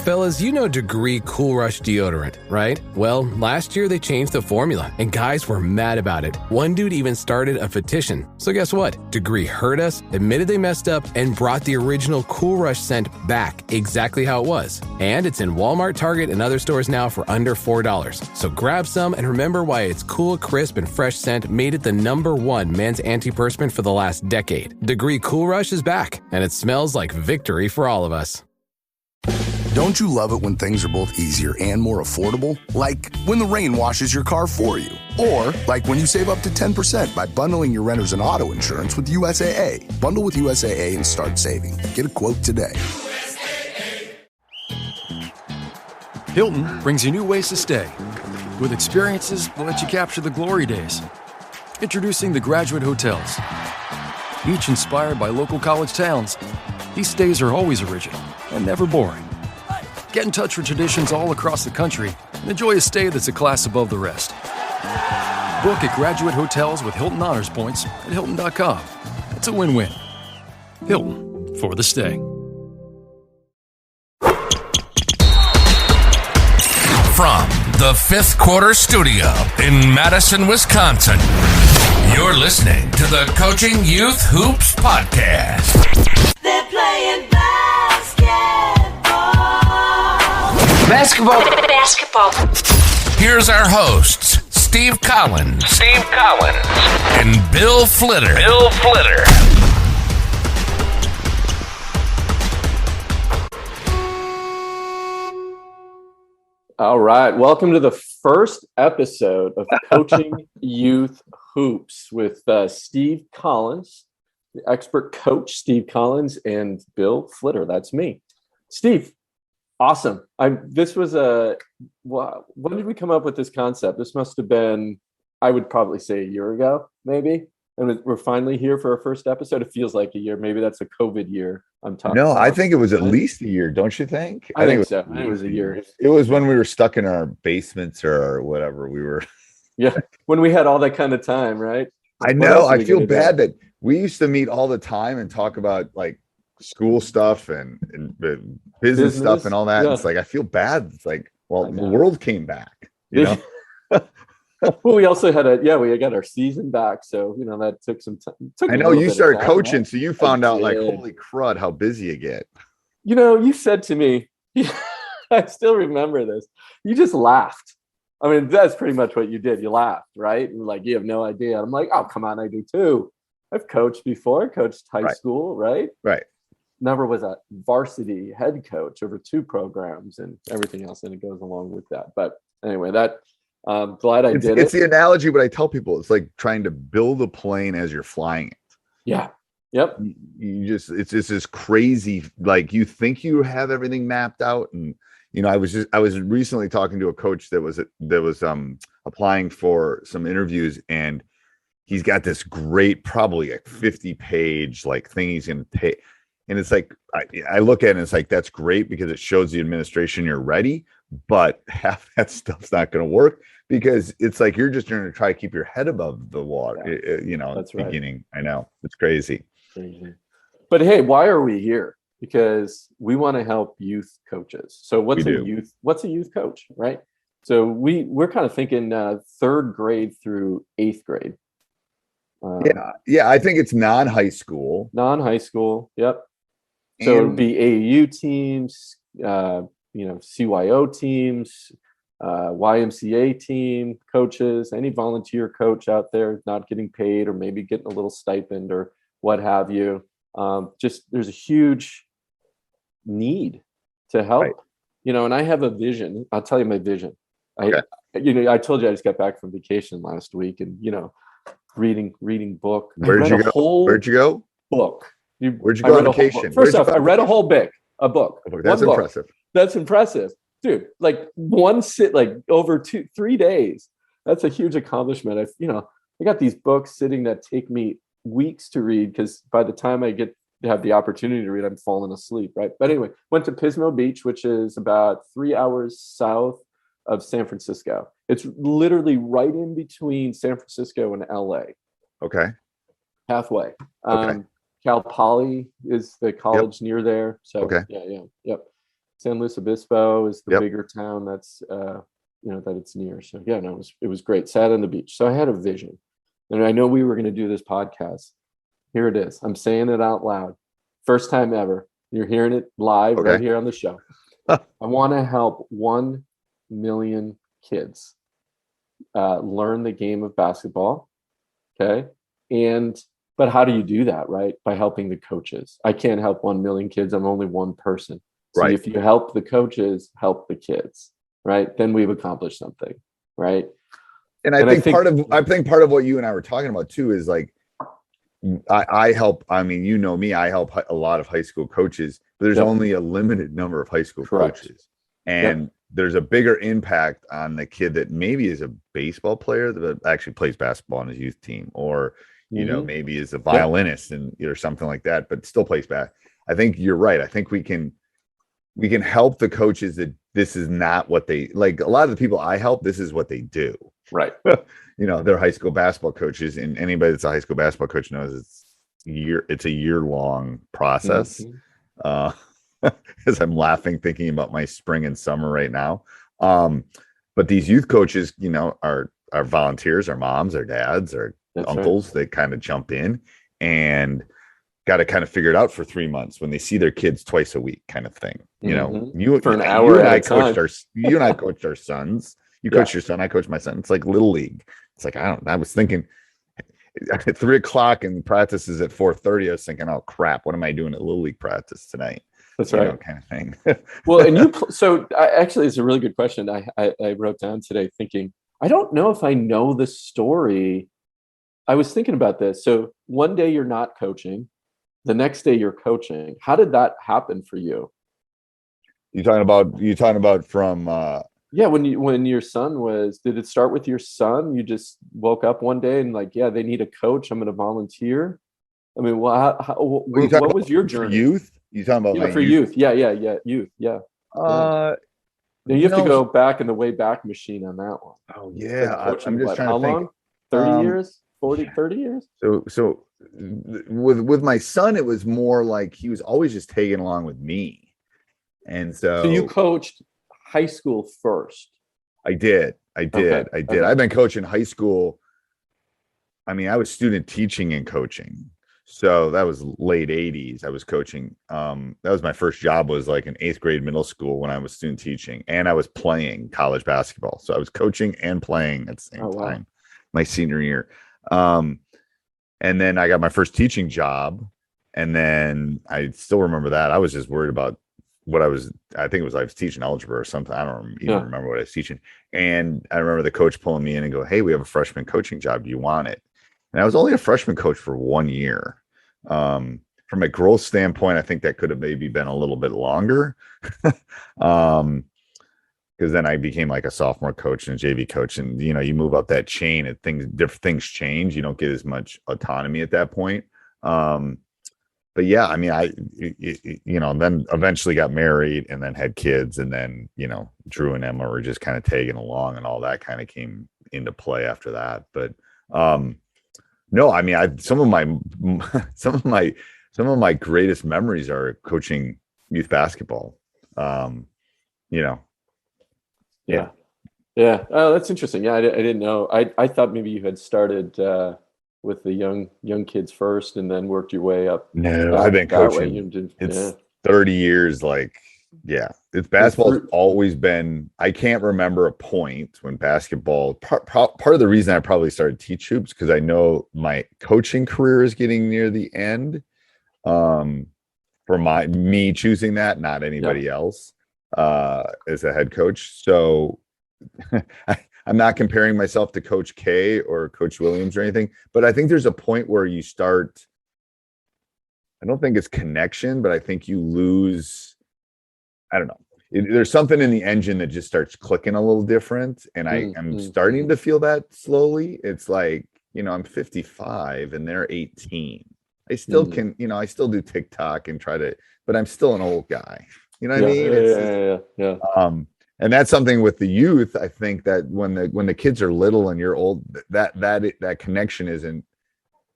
Fellas, you know Degree Cool Rush deodorant, right? Well, last year they changed the formula, and guys were mad about it. One dude even started a petition. So guess what? Degree heard us, admitted they messed up, and brought the original Cool Rush scent back exactly how it was. And it's in Walmart, Target, and other stores now for under $4. So grab some and remember why its cool, crisp, and fresh scent made it the #1 men's antiperspirant for the last decade. Degree Cool Rush is back, and it smells like victory for all of us. Don't you love it when things are both easier and more affordable? Like when the rain washes your car for you. Or like when you save up to 10% by bundling your renters and auto insurance with USAA. Bundle with USAA and start saving. Get a quote today. Hilton brings you new ways to stay. With experiences that let you capture the glory days. Introducing the Graduate Hotels. Each inspired by local college towns, these stays are always original and never boring. Get in touch with traditions all across the country and enjoy a stay that's a class above the rest. Book at Graduate Hotels with Hilton Honors Points at Hilton.com. It's a win-win. Hilton, for the stay. From the Fifth Quarter Studio in Madison, Wisconsin, you're listening to the Coaching Youth Hoops Podcast. They're playing basketball. Here's our hosts, Steve Collins, and Bill Flitter. All right, welcome to the first episode of Coaching Youth Hoops with Steve Collins, the expert coach Steve Collins, and Bill Flitter. That's me. Steve, awesome. This was when did we come up with this concept? This must have been, I would probably say, a year ago, maybe. And we're finally here for our first episode. It feels like a year. Maybe that's a COVID year I'm talking about. No, I think it was at least a year, don't you think? I think so. I think it was a year. It was when we were stuck in our basements or whatever we were. Yeah, when we had all that kind of time, right? I know. I feel bad that we used to meet all the time and talk about like school stuff and business stuff and all that. Yeah. It's like, I feel bad. It's like, well, the world came back, you know? Well, we also had we got our season back. So, that took some time. I know you started coaching. So you found out like, holy crud, how busy you get. You said to me, I still remember this. You just laughed. I mean, that's pretty much what you did. You laughed, right? And like, you have no idea. I'm like, oh, come on. I do too. I've coached before. I coached high school, right? Right. Never was a varsity head coach over 2 programs and everything else. And it goes along with that. But anyway, glad I did it. It's the analogy, but I tell people it's like trying to build a plane as you're flying it. Yeah. Yep. It's just this crazy, like you think you have everything mapped out. And, I was recently talking to a coach that was applying for some interviews, and he's got this great, probably a 50-page like thing he's going to take. And it's like, I look at it and it's like, that's great because it shows the administration you're ready, but half that stuff's not going to work because it's like, you're just going to try to keep your head above the water, That's right. Beginning. I know, it's crazy. But hey, why are we here? Because we want to help youth coaches. So what's a youth coach, right? So we're kind of thinking 3rd grade through 8th grade. Yeah. I think it's non-high school. Yep. So it would be AAU teams, CYO teams, YMCA team coaches, any volunteer coach out there not getting paid or maybe getting a little stipend or what have you. There's a huge need to help, and I have a vision. I'll tell you my vision. Okay. I told you I just got back from vacation last week and, reading book. Where'd you go? Book. Where'd you go on vacation? First off, I read a whole book. That's impressive. That's impressive, dude. Like over 2-3 days. That's a huge accomplishment. I got these books sitting that take me weeks to read because by the time I get to have the opportunity to read, I'm falling asleep, right? But anyway, went to Pismo Beach, which is about 3 hours south of San Francisco. It's literally right in between San Francisco and LA. Okay. Halfway. Cal Poly is the college near there. So okay. Yep. San Luis Obispo is the Yep. bigger town that's that it's near. So yeah, no, it was great. Sat on the beach. So I had a vision, and I know we were going to do this podcast. Here it is. I'm saying it out loud. First time ever. You're hearing it live right here on the show. I want to help 1 million kids learn the game of basketball. Okay. But how do you do that, right? By helping the coaches. I can't help 1 million kids. I'm only one person. So Right. if you help the coaches, help the kids, right? Then we've accomplished something, right? And I think part of what you and I were talking about too is like, I help. I mean, you know me. I help a lot of high school coaches, but there's only a limited number of high school coaches, and there's a bigger impact on the kid that maybe is a baseball player that actually plays basketball on his youth team, or maybe is a violinist and or something like that, but still plays basketball. I think you're right. I think we can help the coaches that this is not what they like. A lot of the people I help, this is what they do. Right. They're high school basketball coaches, and anybody that's a high school basketball coach knows it's a year-long process. As I'm laughing thinking about my spring and summer right now. But these youth coaches, are volunteers, our moms, our dads, our uncles. They kind of jump in and got to kind of figure it out for 3 months when they see their kids twice a week, kind of thing. You for an hour. You and I coached our sons. You coach your son, I coach my son. It's like little league. It's like, I was thinking at 3:00 and practice is at 4:30. I was thinking, oh crap, what am I doing at little league practice tonight? That's right. Kind of thing. Well, and actually, it's a really good question. I wrote down today thinking, I don't know if I know the story. I was thinking about this. So one day you're not coaching, the next day you're coaching. How did that happen for you? You talking about from when your son did it start with your son? You just woke up one day and they need a coach. I'm going to volunteer. I mean, what was your journey? Youth? You talking about for youth? Yeah, youth. Yeah. You have to go back in the way back machine on that one. Oh yeah, I'm just trying to think. How long? 30 years? 30 years? So with my son, it was more like he was always just tagging along with me, and so you coached high school first. I did. Okay. I've been coaching high school. I mean, I was student teaching and coaching. So that was late 80s. I was coaching. That was my first job, was like in 8th grade middle school when I was student teaching, and I was playing college basketball. So I was coaching and playing at the same time, my senior year. And then I got my first teaching job. And then I still remember that. I was just worried about I think I was teaching algebra or something. I don't even remember what I was teaching. And I remember the coach pulling me in and go, "Hey, we have a freshman coaching job. Do you want it?" And I was only a freshman coach for 1 year. From a growth standpoint, I think that could have maybe been a little bit longer. Because then I became like a sophomore coach and a JV coach, and you move up that chain and different things change. You don't get as much autonomy at that point. But yeah, I mean, then eventually got married and then had kids, and then, Drew and Emma were just kind of tagging along, and all that kind of came into play after that. But, no, I mean, some of my greatest memories are coaching youth basketball. Yeah. Oh, that's interesting. Yeah. I didn't know. I thought maybe you had started, with the young kids first and then worked your way up. No, I've been coaching. It's 30 years. It's basketball's always been. I can't remember a point when basketball. Part of the reason I probably started teach hoops, because I know my coaching career is getting near the end. For me choosing that, not anybody else, as a head coach. So I'm not comparing myself to Coach K or Coach Williams or anything, but I think there's a point where you start. I don't think it's connection, but I think you lose. I don't know. There's something in the engine that just starts clicking a little different, and I'm starting to feel that slowly. It's like, I'm 55 and they're 18. I still can, I still do TikTok and but I'm still an old guy. You know what I mean? Yeah. And that's something with the youth. I think that when the kids are little and you're old, that connection isn't,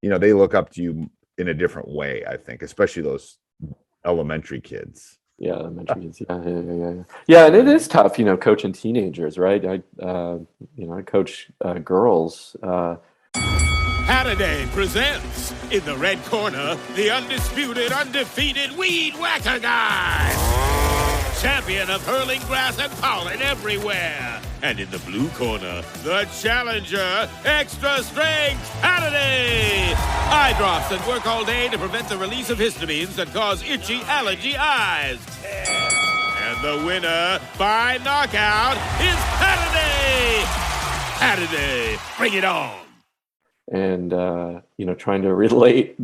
they look up to you in a different way, I think, especially those elementary kids. Yeah, elementary kids. Yeah, and it is tough, coaching teenagers, right? I coach girls. Halliday presents in the red corner the undisputed, undefeated weed whacker guy, champion of hurling grass and pollen everywhere. And in the blue corner, the challenger, extra strength Halliday. Eye drops that work all day to prevent the release of histamines that cause itchy allergy eyes. And the winner by knockout is Halliday. Halliday, bring it on. And trying to relate,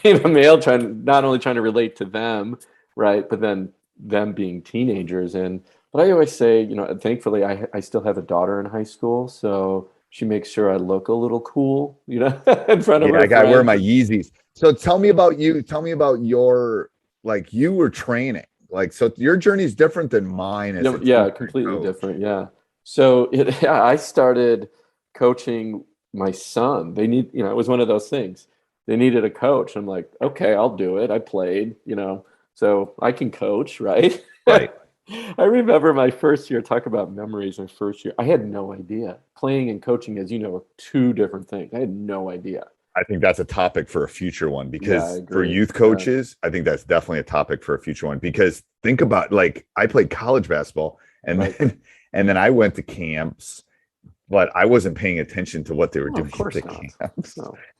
being a male, not only trying to relate to them, right, but then them being teenagers. But I always say, thankfully I still have a daughter in high school, so she makes sure I look a little cool, in front of her. I gotta wear my Yeezys. So tell me about you. Tell me about your, like, you were training, like, so your journey is different than mine. Completely different. Yeah. So I started coaching my son. They need, it was one of those things. They needed a coach. I'm like, okay, I'll do it. I played, so I can coach, right? Right. I remember my first year, talk about memories, my first year. I had no idea. Playing and coaching, as you know, are two different things. I had no idea. I think that's a topic for a future one, because for youth coaches, I think that's definitely a topic for a future one, because think about, like, I played college basketball and then I went to camps, but I wasn't paying attention to what they were doing at the camps.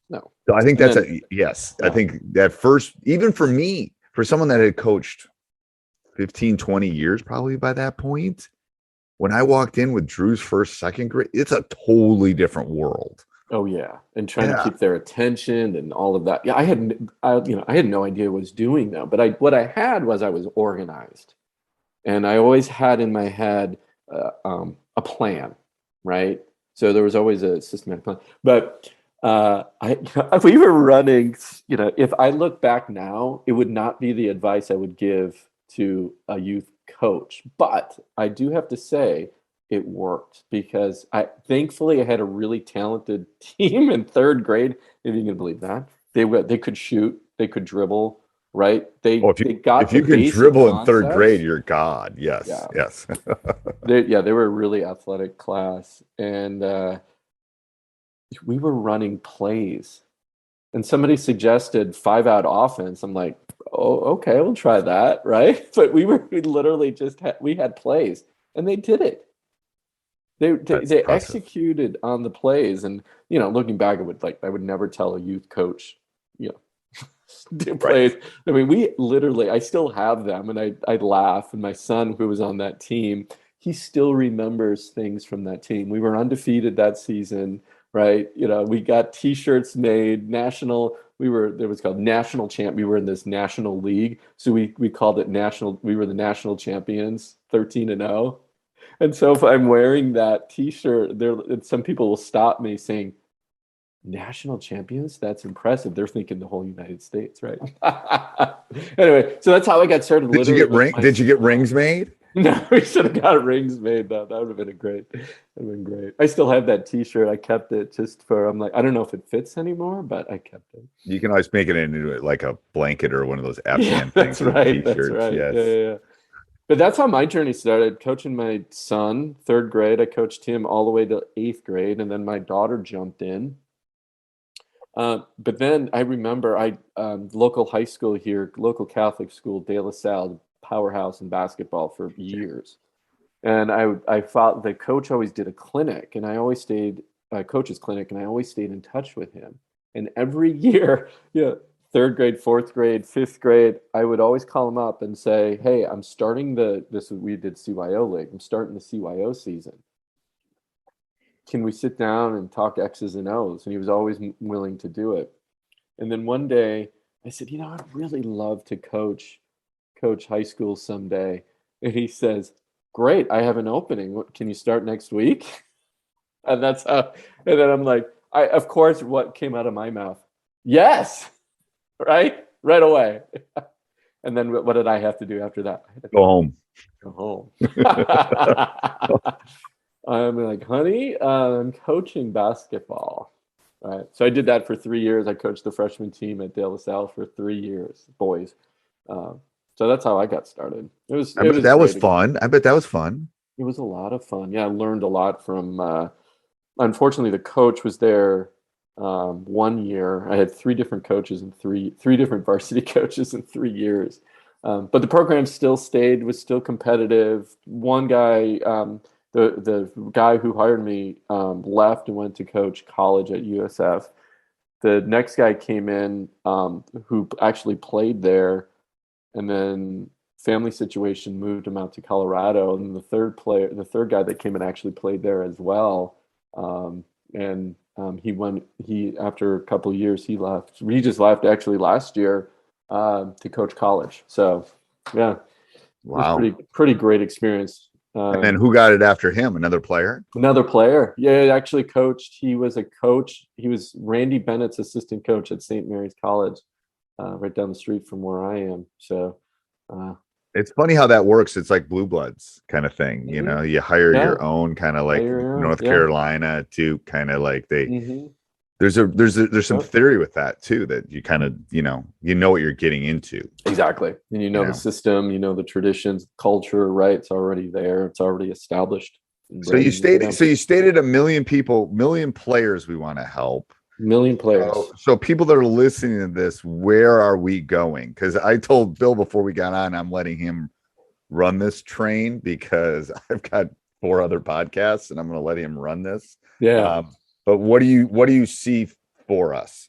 No. So I think I think that first, even for me, for someone that had coached 15, 20 years probably by that point, when I walked in with Drew's first, second grade, it's a totally different world. Oh yeah. And trying to keep their attention and all of that. Yeah, I had no idea what I was doing though, but what I had was I was organized. And I always had in my head a plan, right? So there was always a systematic plan. But we were running, if I look back now, it would not be the advice I would give to a youth coach. But I do have to say it worked, because thankfully I had a really talented team in third grade, if you can believe that. They could shoot, they could dribble, right? If you can dribble in third grade, you're God. Yes. Yeah. Yes. They were a really athletic class. And we were running plays. And somebody suggested 5-out offense. I'm like, oh, okay, we'll try that, right? But we literally just had plays, and they did it. They executed on the plays. And looking back, I would never tell a youth coach, do plays. Right. I mean, I still have them, and I'd laugh. And my son, who was on that team, he still remembers things from that team. We were undefeated that season, right? We got T-shirts made, it was called National Champ. We were in this national league, so we called it national. We were the national champions, 13-0. And so if I'm wearing that T-shirt, some people will stop me saying, "National champions? That's impressive." They're thinking the whole United States, right? Anyway, so that's how I got started. Did you get rings made? No, we should have got rings made though. That would have been great. That would have been great. I still have that T-shirt. I kept it just for. I'm like, I don't know if it fits anymore, but I kept it. You can always make it into like a blanket or one of those Afghan things. That's right. T-shirts. That's right. Yes. Yeah. But that's how my journey started. Coaching my son, third grade. I coached him all the way to 8th grade, and then my daughter jumped in. But then I remember local high school here, local Catholic school, De La Salle, powerhouse in basketball for years. And I thought the coach always did a clinic, and I always stayed coach's clinic, and I always stayed in touch with him. And every year, 3rd grade, 4th grade, 5th grade, I would always call him up and say, "Hey, I'm starting we did CYO League. I'm starting the CYO season. Can we sit down and talk X's and O's?" And he was always willing to do it. And then one day I said, I'd really love to coach high school someday. And he says, "Great, I have an opening. Can you start next week?" And that's how, and then I'm like, of course, what came out of my mouth? Yes, right away. And then what did I have to do after that? I had to go home. I'm like, "Honey, I'm coaching basketball." Right. So I did that for 3 years. I coached the freshman team at De La Salle for 3 years, boys. So that's how I got started. It was that was great. fun. I bet that was fun. It was a lot of fun. Yeah, I learned a lot from. Unfortunately, the coach was there 1 year. I had three different coaches and three different varsity coaches in 3 years. But the program still stayed, was still competitive. One guy, the guy who hired me, left and went to coach college at USF. The next guy came in who actually played there, and then family situation moved him out to Colorado. And the third guy that came in actually played there as well. He after a couple of years, he left. He just left actually last year to coach college. So yeah, Wow. it was pretty great experience. And then who got it after him? Another player? Another player. Yeah, he actually coached. He was a coach. He was Randy Bennett's assistant coach at St. Mary's College, right down the street from where I am. So it's funny how that works. It's like Blue Bloods kind of thing. You know, you hire your own, kind of like North Carolina to kind of like there's some theory with that too, that you kind of, you know what you're getting into. Exactly. And the system, the traditions, culture, right? It's already there. It's already established. So you stated 1 million people, 1 million players we want to help. 1 million players. So people that are listening to this, where are we going? Because I told Bill before we got on, I'm letting him run this train because I've got 4 other podcasts and I'm going to let him run this. Yeah. But what do you see for us?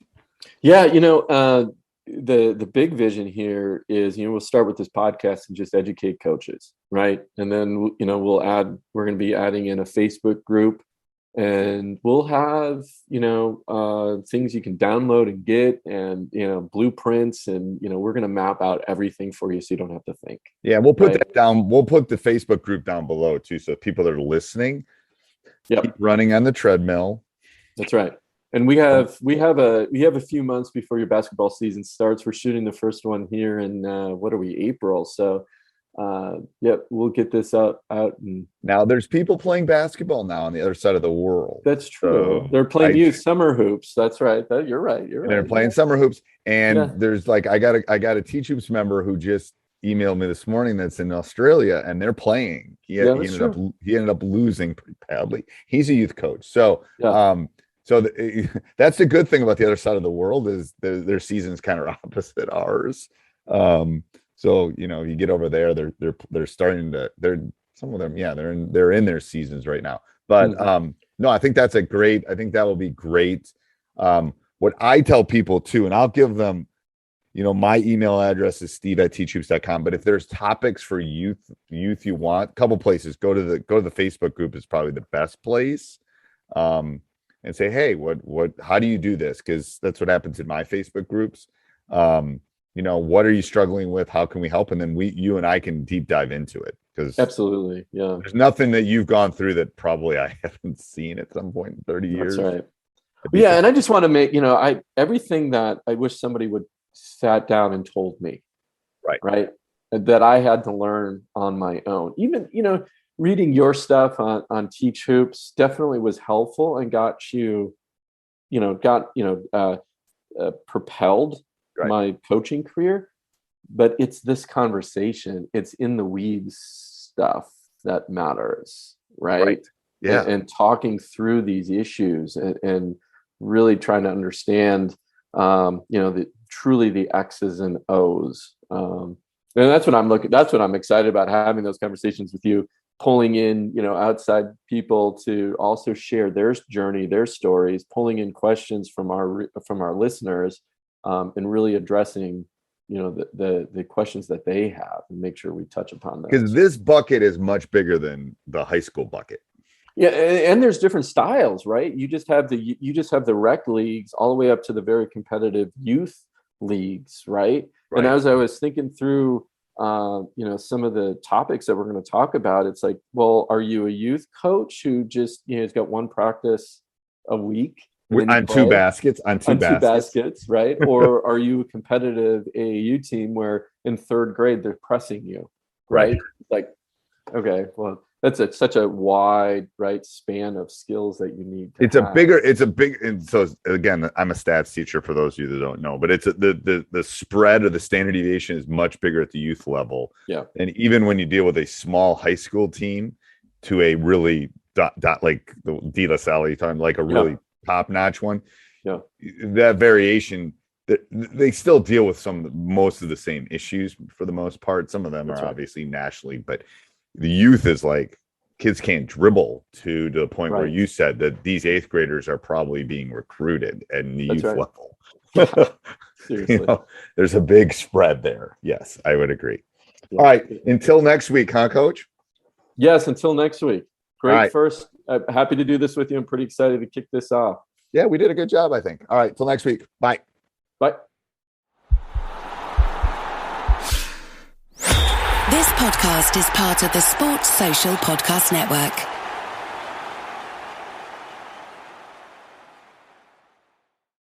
Yeah, the big vision here is, we'll start with this podcast and just educate coaches, right? And then we're going to be adding in a Facebook group, and we'll have things you can download and get, and blueprints, and we're going to map out everything for you so you don't have to think. Yeah, we'll put that down. We'll put the Facebook group down below too, so people that are listening, keep running on the treadmill. That's right. And we have a few months before your basketball season starts. We're shooting the first one here in April. So we'll get this out. And now there's people playing basketball now on the other side of the world. That's true. So they're playing youth summer hoops. That's right. You're right. They're playing summer hoops. And there's I got a Teach Hoops member who just emailed me this morning that's in Australia, and they're playing. He ended up losing pretty badly. He's a youth coach. So that's the good thing about the other side of the world, is their season's kind of opposite ours. So you get over there, they're starting to, some of them, they're in their seasons right now. But no, I think that will be great. What I tell people too, and I'll give them, my email address is steve@teachhoops.com. But if there's topics for youth you want, a couple places, go to the Facebook group is probably the best place. And say, hey, how do you do this? Because that's what happens in my Facebook groups. What are you struggling with? How can we help? And then you and I can deep dive into it. Because absolutely, yeah. There's nothing that you've gone through that probably I haven't seen at some point in 30 years. That's right. Yeah, and I just want to make, everything that I wish somebody would sat down and told me. Right. That I had to learn on my own. Even, reading your stuff on Teach Hoops definitely was helpful and got propelled my coaching career. But it's this conversation, it's in the weeds stuff that matters, right? Yeah. And talking through these issues and really trying to understand, truly the X's and O's. And that's what I'm excited about, having those conversations with you, pulling in, outside people to also share their journey, their stories, pulling in questions from our listeners, and really addressing, the questions that they have, and make sure we touch upon those. Because this bucket is much bigger than the high school bucket. Yeah, and there's different styles, right? You just have the rec leagues all the way up to the very competitive youth leagues, right? And as I was thinking through some of the topics that we're going to talk about, it's like, well, are you a youth coach who just has got one practice a week on two baskets, right? Or are you a competitive AAU team where in third grade they're pressing you, right? Like, okay, well, such a wide span of skills that you need. And so again, I'm a stats teacher for those of you that don't know, but the spread of the standard deviation is much bigger at the youth level. Yeah. And even when you deal with a small high school team to a really like the De La Salle time, like a really top notch one. Yeah. That variation, they still deal with most of the same issues for the most part. Some of them are obviously nationally, but the youth is like kids can't dribble to the point where you said that these 8th graders are probably being recruited at the youth level. Seriously. There's a big spread there. Yes, I would agree. All right. Until next week, huh, Coach? Yes, until next week. Great first. Happy to do this with you. I'm pretty excited to kick this off. Yeah, we did a good job, I think. All right. Till next week. Bye. Bye. This podcast is part of the Sports Social Podcast Network.